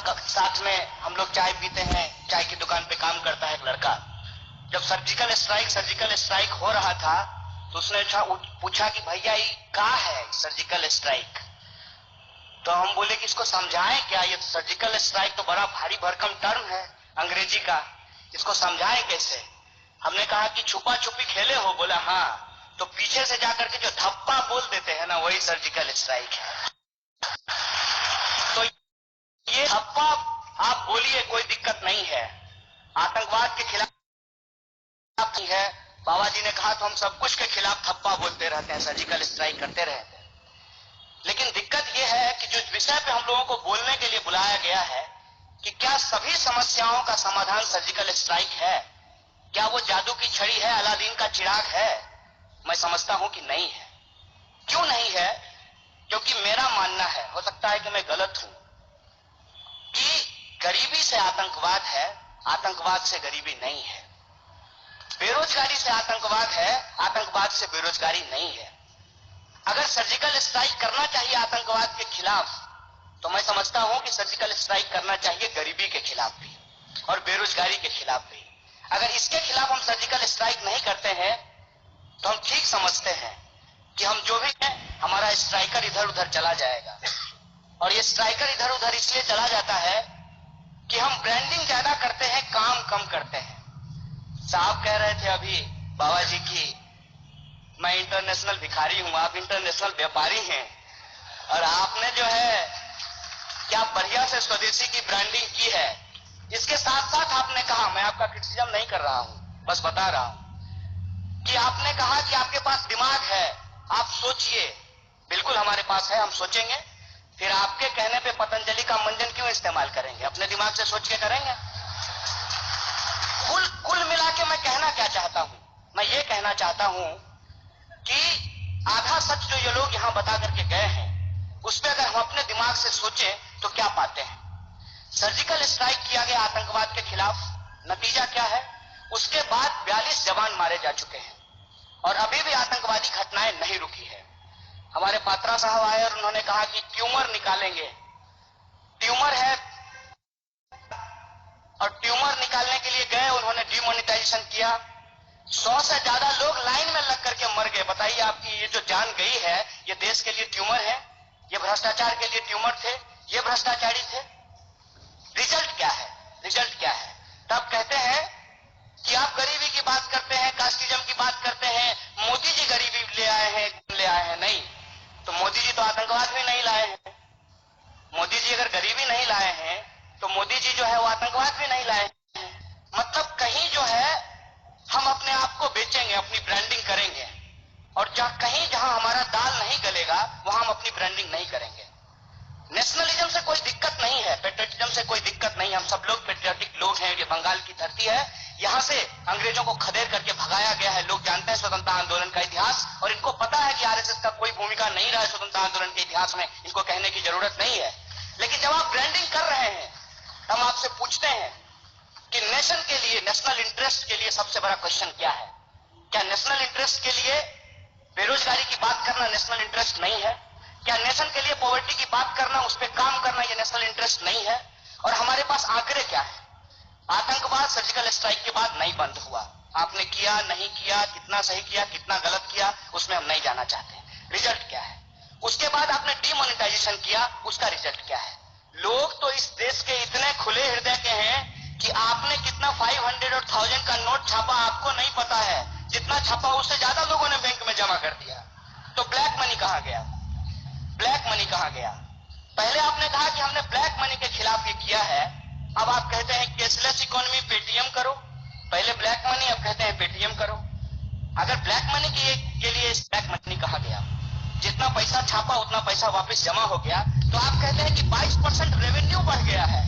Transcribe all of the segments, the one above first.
साथ में हम लोग चाय पीते हैं, चाय की दुकान पे काम करता है एक लड़का। जब सर्जिकल स्ट्राइक हो रहा था तो उसने पूछा कि भैया ये क्या है सर्जिकल स्ट्राइक। तो हम बोले कि इसको समझाएं क्या, ये सर्जिकल स्ट्राइक तो बड़ा भारी भरकम टर्म है अंग्रेजी का, इसको समझाएं कैसे। हमने कहा कि छुपा छुपी खेले हो। बोला हाँ। तो पीछे से जाकर के जो धप्पा बोल देते हैं ना, वही सर्जिकल स्ट्राइक है। तो ये धप्पा आप बोलिए, कोई दिक्कत नहीं है, आतंकवाद के खिलाफ नहीं है। बाबा जी ने कहा तो हम सब कुछ के खिलाफ धप्पा बोलते रहते हैं, सर्जिकल स्ट्राइक करते रहते हैं। लेकिन दिक्कत यह है कि जो विषय पे हम लोगों को बोलने के लिए बुलाया गया है कि क्या सभी समस्याओं का समाधान सर्जिकल स्ट्राइक है, क्या वो जादू की छड़ी है, अलादीन का चिराग है? मैं समझता हूं कि नहीं है। क्यों नहीं है? क्योंकि मेरा मानना है, हो सकता है कि मैं गलत हूं, कि गरीबी से आतंकवाद है, आतंकवाद से गरीबी नहीं है। बेरोजगारी से आतंकवाद है, आतंकवाद से बेरोजगारी नहीं है। अगर सर्जिकल स्ट्राइक करना चाहिए आतंकवाद के खिलाफ, तो मैं समझता हूं कि सर्जिकल स्ट्राइक करना चाहिए गरीबी के खिलाफ भी और बेरोजगारी के खिलाफ भी। अगर इसके खिलाफ हम सर्जिकल स्ट्राइक नहीं करते हैं तो हम ठीक समझते हैं कि हम जो भी हैं, हमारा स्ट्राइकर इधर उधर चला जाएगा। और ये स्ट्राइकर इधर उधर इसलिए चला जाता है कि हम ब्रांडिंग ज्यादा करते हैं, काम कम करते हैं। साहब कह रहे थे अभी बाबा जी की, मैं इंटरनेशनल भिखारी हूं, आप इंटरनेशनल व्यापारी हैं, और आपने जो है क्या बढ़िया से स्वदेशी की ब्रांडिंग की है। इसके साथ साथ आपने कहा, मैं आपका क्रिटिसिज्म नहीं कर रहा हूं, बस बता रहा हूं कि आपने कहा कि आपके पास दिमाग है, आप सोचिए। बिल्कुल हमारे पास है, हम सोचेंगे। फिर आपके कहने पे पतंजलि का मंजन क्यों इस्तेमाल करेंगे? अपने दिमाग से सोच के करेंगे। कुल मिला के मैं कहना क्या चाहता हूं, मैं ये कहना चाहता हूं कि आधा सच जो ये लोग यहां बता करके गए हैं, उस पर अगर हम अपने दिमाग से सोचें तो क्या पाते हैं? सर्जिकल स्ट्राइक किया गया आतंकवाद के खिलाफ, नतीजा क्या है? उसके बाद 42 जवान मारे जा चुके हैं और अभी भी आतंकवादी घटनाएं नहीं रुकी है। हमारे पात्रा साहब आए और उन्होंने कहा कि ट्यूमर निकालेंगे। ट्यूमर है, और ट्यूमर निकालने के लिए गए, उन्होंने डिमोनेटाइजेशन किया। 100 से ज्यादा लोग लाइन में लग करके मर गए। बताइए, आपकी ये जो जान गई है, ये देश के लिए ट्यूमर है? ये भ्रष्टाचार के लिए ट्यूमर थे? ये भ्रष्टाचारी थे? रिजल्ट क्या है? रिजल्ट क्या है? तब कहते हैं कि आप गरीबी की बात करते हैं, कास्टिज्म की बात करते हैं, मोदी जी गरीबी ले आए हैं। नहीं, तो मोदी जी तो आतंकवाद भी नहीं लाए हैं। मोदी जी अगर गरीबी नहीं लाए हैं तो मोदी जी जो है वो आतंकवाद भी नहीं लाए हैं। मतलब कहीं जो है हम अपने आप को बेचेंगे, अपनी ब्रांडिंग करेंगे, और जहां हमारा दाल नहीं गलेगा वहां हम अपनी ब्रांडिंग नहीं करेंगे। नेशनलिज्म से कोई दिक्कत नहीं है, पेट्रियटिज्म से कोई दिक्कत नहीं है, हम सब लोग पेट्रियटिक लोग हैं। ये बंगाल की धरती है, यहां से अंग्रेजों को खदेड़ करके भगाया गया है। लोग जानते हैं स्वतंत्रता आंदोलन का इतिहास, और इनको पता है कि आरएसएस का कोई भूमिका नहीं रहा है स्वतंत्रता आंदोलन के इतिहास में, इनको कहने की जरूरत नहीं है। लेकिन जब आप ब्रांडिंग कर रहे हैं, हम आपसे पूछते हैं कि नेशन के लिए, नेशनल इंटरेस्ट के लिए सबसे बड़ा क्वेश्चन क्या है? क्या नेशनल इंटरेस्ट के लिए बेरोजगारी की बात करना नेशनल इंटरेस्ट नहीं है? क्या नेशन के लिए पॉवर्टी की बात करना, उस पर काम करना, ये नेशनल इंटरेस्ट नहीं है? और हमारे पास आंकड़े क्या है? आतंकवाद सर्जिकल स्ट्राइक के बाद नहीं बंद हुआ। आपने किया, नहीं किया, कितना सही किया, कितना गलत किया, उसमें हम नहीं जाना चाहते। रिजल्ट क्या है? उसके बाद आपने डिमोनेटाइजेशन किया, उसका रिजल्ट क्या है? लोग तो इस देश के इतने खुले हृदय के हैं कि आपने कितना 500 और 1000 का नोट छापा आपको नहीं पता है। जितना छापा उससे ज्यादा लोगों ने बैंक में जमा कर दिया। तो ब्लैक मनी कहां गया? ब्लैक मनी कहां गया? पहले आपने कहा कि हमने ब्लैक मनी के खिलाफ ये किया है, अब आप कहते हैं कैशलेस इकोनॉमी, पेटीएम करो। पहले ब्लैक मनी, अब कहते हैं पेटीएम करो। अगर ब्लैक मनी के लिए ब्लैक मनी कहा गया, जितना पैसा छापा उतना पैसा वापस जमा हो गया, तो आप कहते हैं कि 22% रेवेन्यू बढ़ गया है,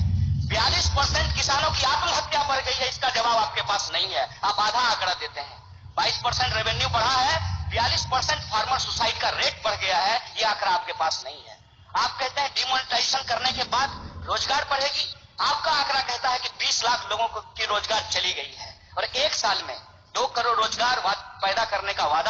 42% किसानों की आत्महत्या बढ़ गई है। इसका जवाब आपके पास नहीं है, आप आधा आंकड़ा देते हैं। 22% रेवेन्यू बढ़ा है, 42% फार्मर सुसाइड का रेट बढ़ गया है, यह आंकड़ा आपके पास नहीं है। आप कहते हैं डिमोनेटाइजेशन करने के बाद रोजगार बढ़ेगी, आपका आंकड़ा कहता है कि 20 लाख लोगों की रोजगार चली गई है, और एक साल में 2 करोड़ रोजगार पैदा करने का वादा